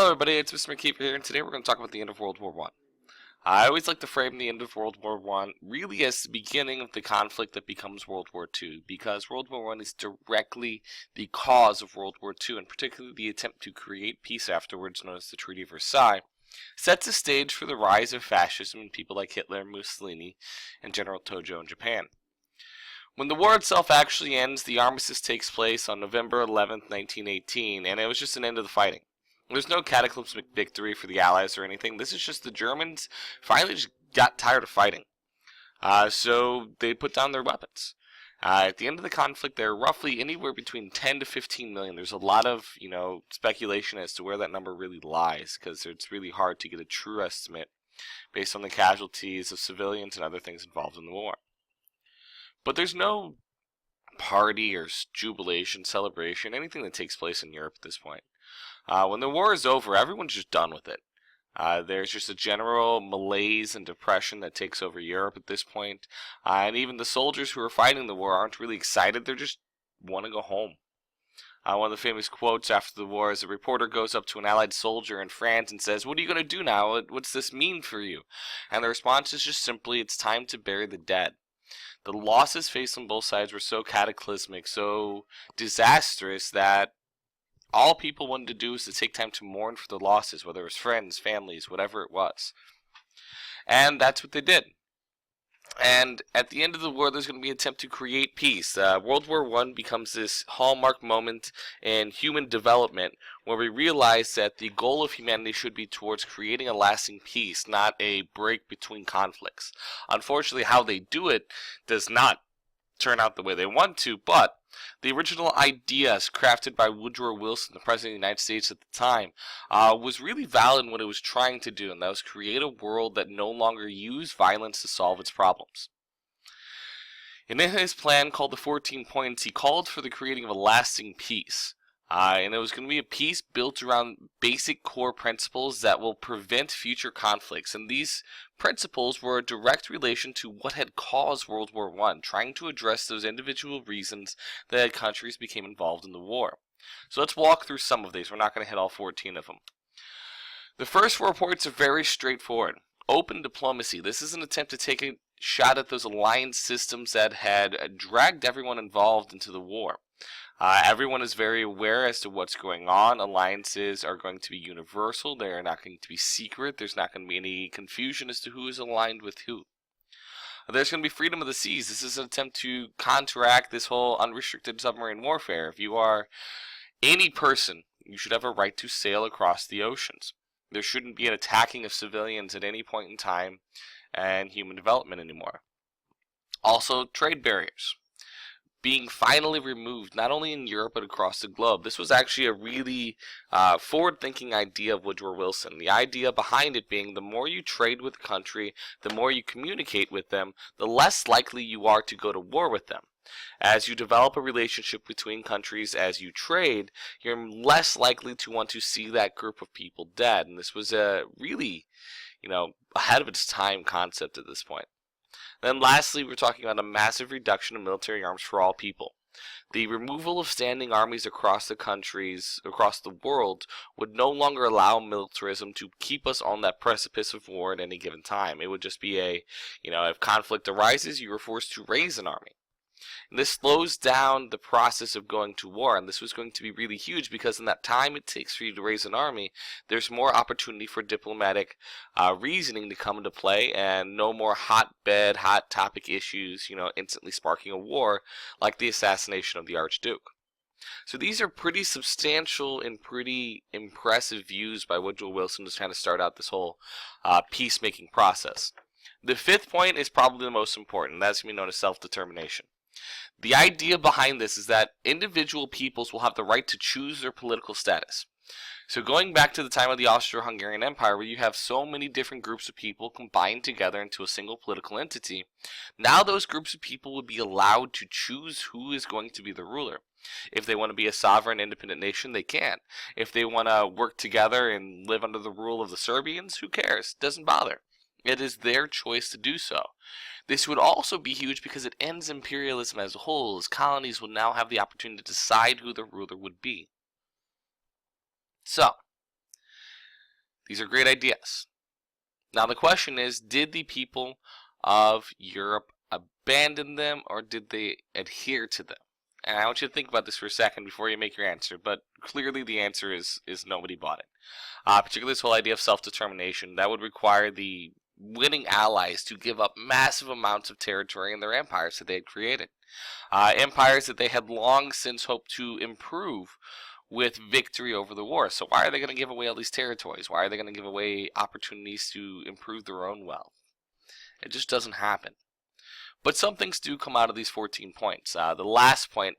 Hello everybody, it's Mr. McKeeper here, and today we're going to talk about the end of World War One. I always like to frame the end of World War One really as the beginning of the conflict that becomes World War Two, because World War One is directly the cause of World War Two, and particularly the attempt to create peace afterwards, known as the Treaty of Versailles, sets the stage for the rise of fascism and people like Hitler, Mussolini, and General Tojo in Japan. When the war itself actually ends, the armistice takes place on November 11th, 1918, and it was just an end of the fighting. There's no cataclysmic victory for the Allies or anything. This is just the Germans finally just got tired of fighting. So they put down their weapons. At the end of the conflict, there are roughly anywhere between 10 to 15 million. There's a lot of, speculation as to where that number really lies, because it's really hard to get a true estimate based on the casualties of civilians and other things involved in the war. But there's no party or jubilation, celebration, anything that takes place in Europe at this point. When the war is over, everyone's just done with it. There's just a general malaise and depression that takes over Europe at this point. And even the soldiers who are fighting the war aren't really excited. They just want to go home. One of the famous quotes after the war is a reporter goes up to an Allied soldier in France and says, "What are you going to do now? What's this mean for you?" And the response is just simply, "It's time to bury the dead." The losses faced on both sides were so cataclysmic, so disastrous, that all people wanted to do was to take time to mourn for the losses, whether it was friends, families, whatever it was. And that's what they did. And at the end of the war, there's going to be an attempt to create peace. World War I becomes this hallmark moment in human development where we realize that the goal of humanity should be towards creating a lasting peace, not a break between conflicts. Unfortunately, how they do it does not turn out the way they want to, but the original ideas crafted by Woodrow Wilson, the President of the United States at the time, was really valid in what it was trying to do, and that was create a world that no longer used violence to solve its problems. And in his plan, called the 14 Points, he called for the creating of a lasting peace. And it was going to be a peace built around basic core principles that will prevent future conflicts. And these principles were a direct relation to what had caused World War I, trying to address those individual reasons that countries became involved in the war. So let's walk through some of these. We're not going to hit all 14 of them. The first 4 points are very straightforward. Open diplomacy. This is an attempt to take a shot at those alliance systems that had dragged everyone involved into the war. Everyone is very aware as to what's going on. Alliances are going to be universal. They are not going to be secret. There's not going to be any confusion as to who is aligned with who. There's going to be freedom of the seas. This is an attempt to counteract this whole unrestricted submarine warfare. If you are any person, you should have a right to sail across the oceans. There shouldn't be an attacking of civilians at any point in time and human development anymore. Also, trade barriers being finally removed, not only in Europe but across the globe. This was actually a really forward-thinking idea of Woodrow Wilson. The idea behind it being the more you trade with a country, the more you communicate with them, the less likely you are to go to war with them. As you develop a relationship between countries as you trade, you're less likely to want to see that group of people dead. And this was a really, ahead of its time concept at this point. Then lastly, we're talking about a massive reduction of military arms for all people. The removal of standing armies across the countries, across the world, would no longer allow militarism to keep us on that precipice of war at any given time. It would just be if conflict arises, you are forced to raise an army. And this slows down the process of going to war, and this was going to be really huge because in that time it takes for you to raise an army, there's more opportunity for diplomatic reasoning to come into play, and no more hot topic issues, instantly sparking a war like the assassination of the Archduke. So these are pretty substantial and pretty impressive views by Woodrow Wilson to kind of start out this whole peacemaking process. The 5th point is probably the most important. That's going to be known as self-determination. The idea behind this is that individual peoples will have the right to choose their political status. So going back to the time of the Austro-Hungarian Empire, where you have so many different groups of people combined together into a single political entity, now those groups of people would be allowed to choose who is going to be the ruler. If they want to be a sovereign, independent nation, they can. If they want to work together and live under the rule of the Serbians, who cares? Doesn't bother. It is their choice to do so. This would also be huge because it ends imperialism as a whole, as colonies will now have the opportunity to decide who the ruler would be. So, These are great ideas. Now the question is, did the people of Europe abandon them or did they adhere to them? And I want you to think about this for a second before you make your answer, but clearly the answer is nobody bought it. Particularly this whole idea of self-determination, that would require the winning allies to give up massive amounts of territory in their empires that they had created. Empires that they had long since hoped to improve with victory over the war. So why are they going to give away all these territories? Why are they going to give away opportunities to improve their own wealth? It just doesn't happen. But some things do come out of these 14 points. The last point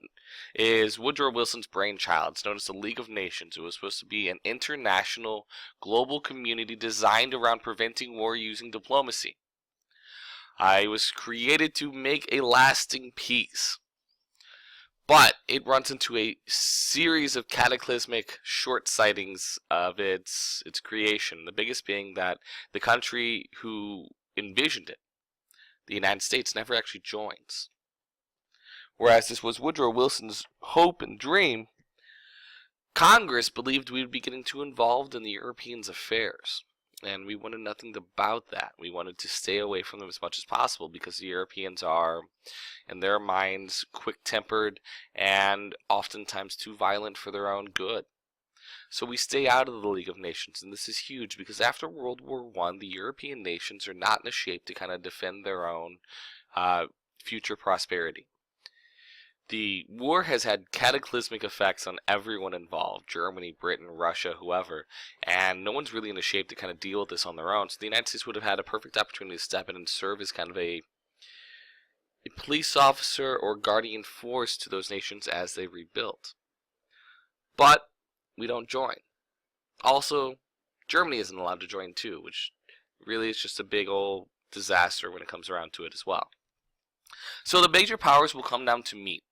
is Woodrow Wilson's brainchild. It's known as the League of Nations. It was supposed to be an international global community designed around preventing war using diplomacy. It was created to make a lasting peace. But it runs into a series of cataclysmic short sightings of its creation. The biggest being that the country who envisioned it, the United States, never actually joins. Whereas this was Woodrow Wilson's hope and dream, Congress believed we would be getting too involved in the Europeans' affairs. And we wanted nothing about that. We wanted to stay away from them as much as possible because the Europeans are, in their minds, quick-tempered and oftentimes too violent for their own good. So we stay out of the League of Nations, and this is huge because after World War I, the European nations are not in a shape to kind of defend their own future prosperity. The war has had cataclysmic effects on everyone involved, Germany, Britain, Russia, whoever, and no one's really in a shape to kind of deal with this on their own. So the United States would have had a perfect opportunity to step in and serve as kind of a police officer or guardian force to those nations as they rebuilt. But we don't join. Also, Germany isn't allowed to join too, which really is just a big old disaster when it comes around to it as well. So the major powers will come down to meet.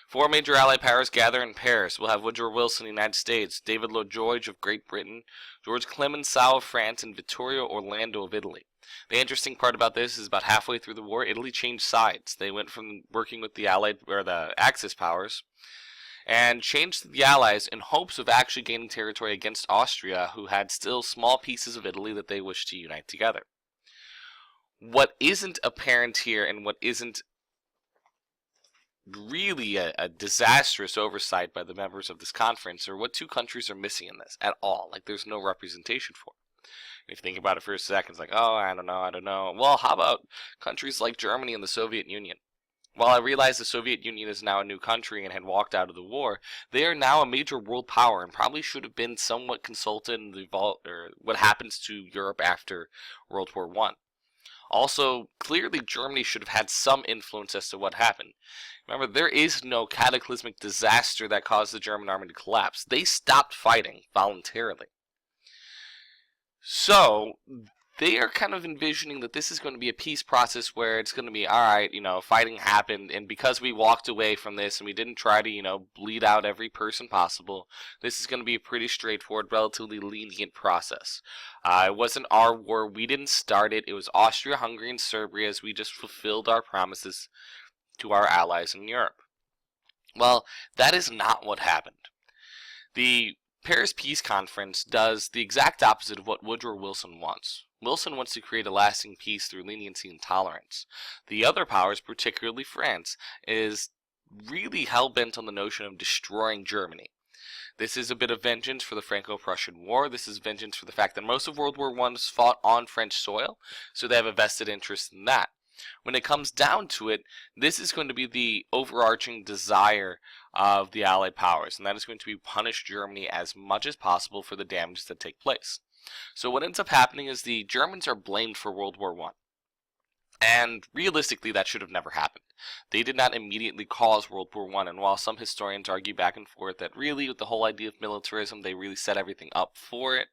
4 major Allied powers gather in Paris. We'll have Woodrow Wilson of the United States, David Lloyd George of Great Britain, George Clemenceau of France, and Vittorio Orlando of Italy. The interesting part about this is about halfway through the war, Italy changed sides. They went from working with the Allied or the Axis powers and changed the Allies in hopes of actually gaining territory against Austria, who had still small pieces of Italy that they wished to unite together. What isn't apparent here and what isn't really a disastrous oversight by the members of this conference are what two countries are missing in this at all. Like, there's no representation for it. If you think about it for a second, it's like, oh, I don't know. Well, how about countries like Germany and the Soviet Union? While I realize the Soviet Union is now a new country and had walked out of the war, they are now a major world power and probably should have been somewhat consulted in what happens to Europe after World War I. Also, clearly Germany should have had some influence as to what happened. Remember, there is no cataclysmic disaster that caused the German army to collapse. They stopped fighting voluntarily. So, they are kind of envisioning that this is going to be a peace process where it's going to be, alright, fighting happened, and because we walked away from this and we didn't try to, bleed out every person possible, this is going to be a pretty straightforward, relatively lenient process. It wasn't our war. We didn't start it. It was Austria-Hungary and Serbia as we just fulfilled our promises to our allies in Europe. Well, that is not what happened. The Paris Peace Conference does the exact opposite of what Woodrow Wilson wants. Wilson wants to create a lasting peace through leniency and tolerance. The other powers, particularly France, is really hell-bent on the notion of destroying Germany. This is a bit of vengeance for the Franco-Prussian War. This is vengeance for the fact that most of World War I was fought on French soil, so they have a vested interest in that. When it comes down to it, this is going to be the overarching desire of the Allied powers, and that is going to be punish Germany as much as possible for the damages that take place. So what ends up happening is the Germans are blamed for World War I. And realistically, that should have never happened. They did not immediately cause World War I, and while some historians argue back and forth that really, with the whole idea of militarism, they really set everything up for it,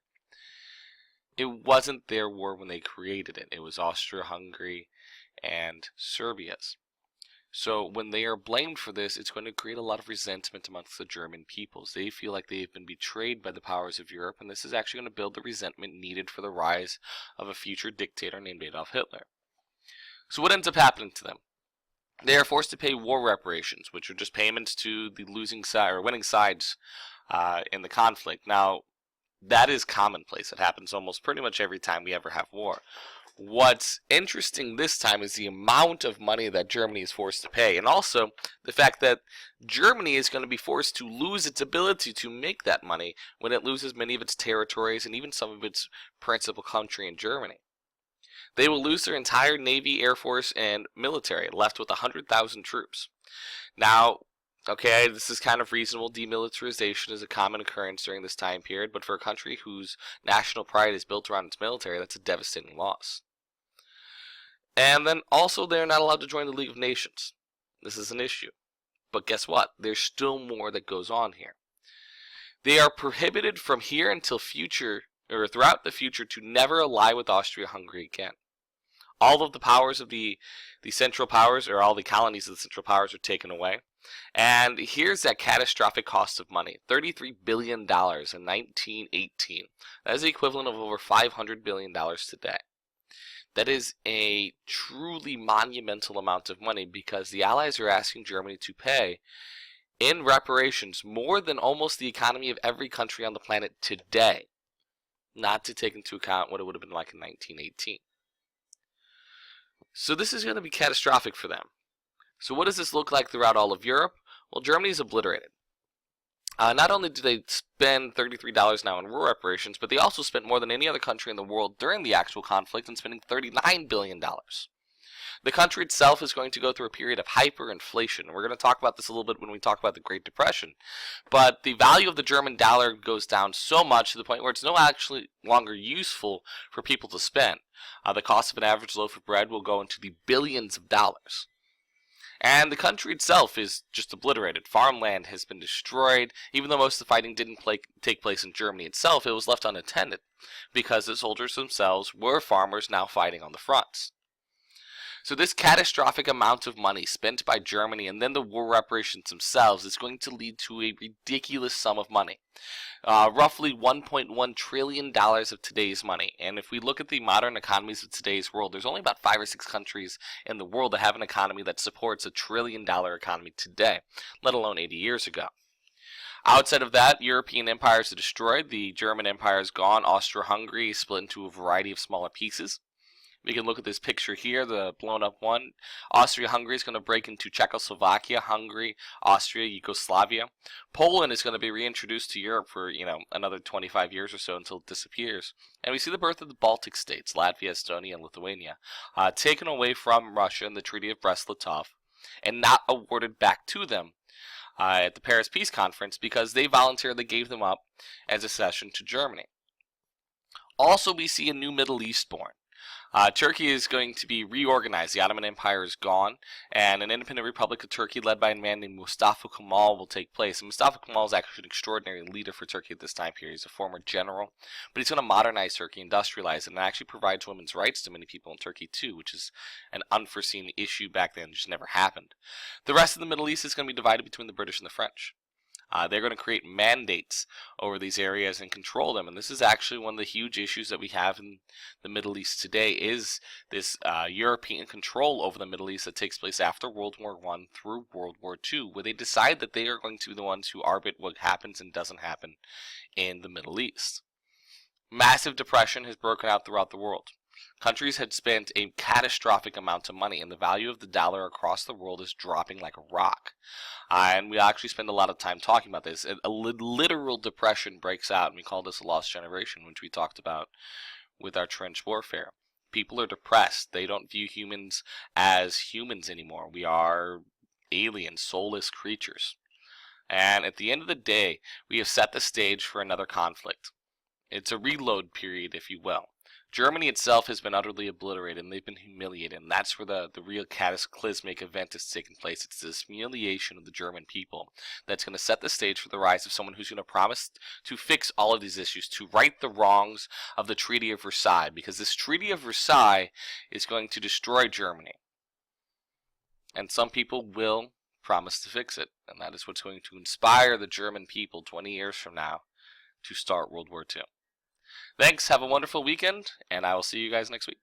it wasn't their war when they created it. It was Austria-Hungary and Serbia's. So when they are blamed for this, it's going to create a lot of resentment amongst the German peoples. They feel like they've been betrayed by the powers of Europe, and this is actually going to build the resentment needed for the rise of a future dictator named Adolf Hitler. So what ends up happening to them? They are forced to pay war reparations, which are just payments to the losing side or winning sides in the conflict. Now, that is commonplace. It happens almost pretty much every time we ever have war. What's interesting this time is the amount of money that Germany is forced to pay, and also the fact that Germany is going to be forced to lose its ability to make that money when it loses many of its territories and even some of its principal country in Germany. They will lose their entire Navy, Air Force, and military, left with 100,000 troops. Now, okay, this is kind of reasonable. Demilitarization is a common occurrence during this time period, but for a country whose national pride is built around its military, that's a devastating loss. And then also they're not allowed to join the League of Nations. This is an issue. But guess what? There's still more that goes on here. They are prohibited from here until future, or throughout the future, to never ally with Austria-Hungary again. All of the powers of the Central Powers, or all the colonies of the Central Powers, are taken away. And here's that catastrophic cost of money, $33 billion in 1918. That is the equivalent of over $500 billion today. That is a truly monumental amount of money because the Allies are asking Germany to pay in reparations more than almost the economy of every country on the planet today, not to take into account what it would have been like in 1918. So this is going to be catastrophic for them. So what does this look like throughout all of Europe? Well, Germany is obliterated. Not only do they spend $33 now in war reparations, but they also spent more than any other country in the world during the actual conflict in spending $39 billion. The country itself is going to go through a period of hyperinflation. We're going to talk about this a little bit when we talk about the Great Depression. But the value of the German dollar goes down so much to the point where it's no actually longer useful for people to spend. The cost of an average loaf of bread will go into the billions of dollars. And the country itself is just obliterated. Farmland has been destroyed. Even though most of the fighting didn't take place in Germany itself, it was left unattended because the soldiers themselves were farmers now fighting on the fronts. So this catastrophic amount of money spent by Germany and then the war reparations themselves is going to lead to a ridiculous sum of money. Roughly $1.1 trillion of today's money. And if we look at the modern economies of today's world, there's only about 5 or 6 countries in the world that have an economy that supports $1 trillion economy today, let alone 80 years ago. Outside of that, European empires are destroyed. The German Empire is gone. Austria-Hungary is split into a variety of smaller pieces. We can look at this picture here, the blown up one. Austria-Hungary is going to break into Czechoslovakia, Hungary, Austria, Yugoslavia. Poland is going to be reintroduced to Europe for, another 25 years or so until it disappears. And we see the birth of the Baltic states, Latvia, Estonia, and Lithuania, taken away from Russia in the Treaty of Brest-Litovsk and not awarded back to them at the Paris Peace Conference because they voluntarily gave them up as a cession to Germany. Also, we see a new Middle East born. Turkey is going to be reorganized. The Ottoman Empire is gone, and an independent Republic of Turkey led by a man named Mustafa Kemal will take place. And Mustafa Kemal is actually an extraordinary leader for Turkey at this time period. He's a former general, but he's going to modernize Turkey, industrialize it, and actually provides women's rights to many people in Turkey too, which is an unforeseen issue back then. It just never happened. The rest of the Middle East is going to be divided between the British and the French. They're going to create mandates over these areas and control them. And this is actually one of the huge issues that we have in the Middle East today is this European control over the Middle East that takes place after World War I through World War II, where they decide that they are going to be the ones who arbit what happens and doesn't happen in the Middle East. Massive depression has broken out throughout the world. Countries had spent a catastrophic amount of money, and the value of the dollar across the world is dropping like a rock. And we actually spend a lot of time talking about this. A literal depression breaks out, and we call this a lost generation, which we talked about with our trench warfare. People are depressed. They don't view humans as humans anymore. We are alien, soulless creatures. And at the end of the day, we have set the stage for another conflict. It's a reload period, if you will. Germany itself has been utterly obliterated, and they've been humiliated, and that's where the real cataclysmic event is taking place. It's this humiliation of the German people that's going to set the stage for the rise of someone who's going to promise to fix all of these issues, to right the wrongs of the Treaty of Versailles, because this Treaty of Versailles is going to destroy Germany. And some people will promise to fix it, and that is what's going to inspire the German people 20 years from now to start World War II. Thanks, have a wonderful weekend, and I will see you guys next week.